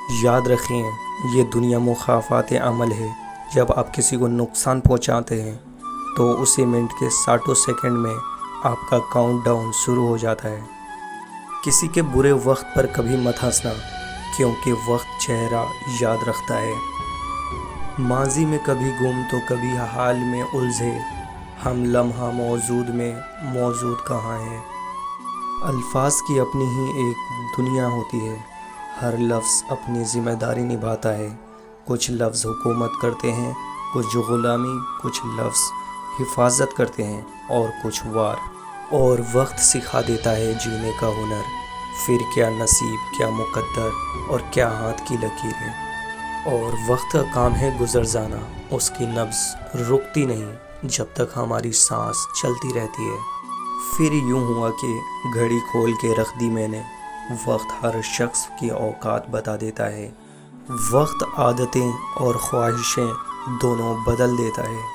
یاد رکھیں یہ دنیا مخافات عمل ہے۔ جب آپ کسی کو نقصان پہنچاتے ہیں تو اسی منٹ کے 60 سیکنڈ میں آپ کا کاؤنٹ ڈاؤن شروع ہو جاتا ہے۔ کسی کے برے وقت پر کبھی مت ہنسنا، کیونکہ وقت چہرہ یاد رکھتا ہے۔ ماضی میں کبھی گم تو کبھی حال میں الجھے، ہم لمحہ موجود میں موجود کہاں ہیں۔ الفاظ کی اپنی ہی ایک دنیا ہوتی ہے، ہر لفظ اپنی ذمہ داری نبھاتا ہے۔ کچھ لفظ حکومت کرتے ہیں، کچھ غلامی، کچھ لفظ حفاظت کرتے ہیں اور کچھ وار۔ اور وقت سکھا دیتا ہے جینے کا ہنر، پھر کیا نصیب، کیا مقدر اور کیا ہاتھ کی لکیریں۔ اور وقت کا کام ہے گزر جانا، اس کی نبض رکتی نہیں جب تک ہماری سانس چلتی رہتی ہے۔ پھر یوں ہوا کہ گھڑی کھول کے رکھ دی میں نے، وقت ہر شخص کی اوقات بتا دیتا ہے۔ وقت عادتیں اور خواہشیں دونوں بدل دیتا ہے۔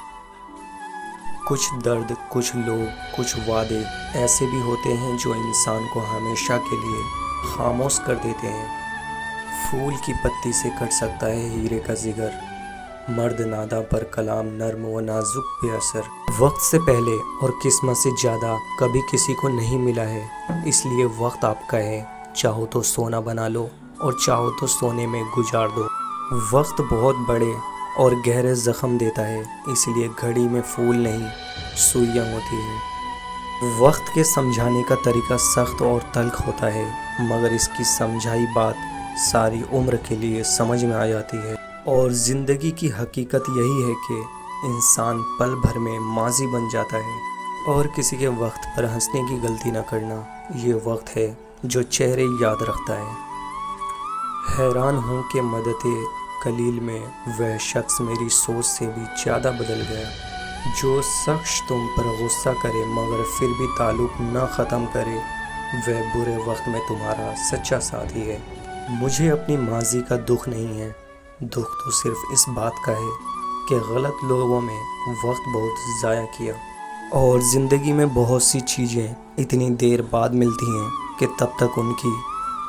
کچھ درد، کچھ لوگ، کچھ وعدے ایسے بھی ہوتے ہیں جو انسان کو ہمیشہ کے لیے خاموش کر دیتے ہیں۔ پھول کی پتی سے کٹ سکتا ہے ہیرے کا جگر، مرد ناداں پر کلام نرم و نازک بے اثر۔ وقت سے پہلے اور قسمت سے زیادہ کبھی کسی کو نہیں ملا ہے، اس لیے وقت آپ کا ہے، چاہو تو سونا بنا لو اور چاہو تو سونے میں گزار دو۔ وقت بہت بڑے اور گہرے زخم دیتا ہے، اس لیے گھڑی میں پھول نہیں سوئیاں ہوتی ہیں۔ وقت کے سمجھانے کا طریقہ سخت اور تلخ ہوتا ہے، مگر اس کی سمجھائی بات ساری عمر کے لیے سمجھ میں آ جاتی ہے۔ اور زندگی کی حقیقت یہی ہے کہ انسان پل بھر میں ماضی بن جاتا ہے۔ اور کسی کے وقت پر ہنسنے کی غلطی نہ کرنا، یہ وقت ہے جو چہرے یاد رکھتا ہے۔ حیران ہوں کہ مدت قلیل میں وہ شخص میری سوچ سے بھی زیادہ بدل گیا، جو شخص تم پر غصہ کرے مگر پھر بھی تعلق نہ ختم کرے، وہ برے وقت میں تمہارا سچا ساتھی ہے۔ مجھے اپنی ماضی کا دکھ نہیں ہے، دکھ تو صرف اس بات کا ہے کہ غلط لوگوں میں وقت بہت ضائع کیا۔ اور زندگی میں بہت سی چیزیں اتنی دیر بعد ملتی ہیں کہ تب تک ان کی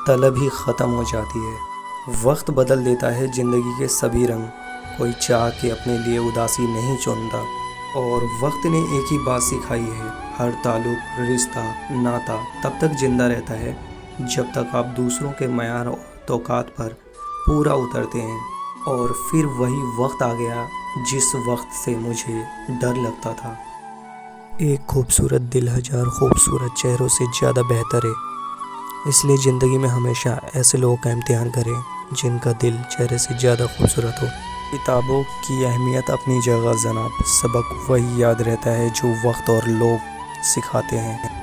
طلب ہی ختم ہو جاتی ہے۔ وقت بدل دیتا ہے زندگی کے سبھی رنگ، کوئی چاہ کے اپنے لیے اداسی نہیں چنتا۔ اور وقت نے ایک ہی بات سکھائی ہے، ہر تعلق، رشتہ، ناتا تب تک زندہ رہتا ہے جب تک آپ دوسروں کے معیار اور توقعات پر پورا اترتے ہیں۔ اور پھر وہی وقت آ گیا جس وقت سے مجھے ڈر لگتا تھا۔ ایک خوبصورت دل ہزار خوبصورت چہروں سے زیادہ بہتر ہے، اس لیے زندگی میں ہمیشہ ایسے لوگوں کا امتحان کریں جن کا دل چہرے سے زیادہ خوبصورت ہو۔ کتابوں کی اہمیت اپنی جگہ جناب، سبق وہی یاد رہتا ہے جو وقت اور لوگ سکھاتے ہیں۔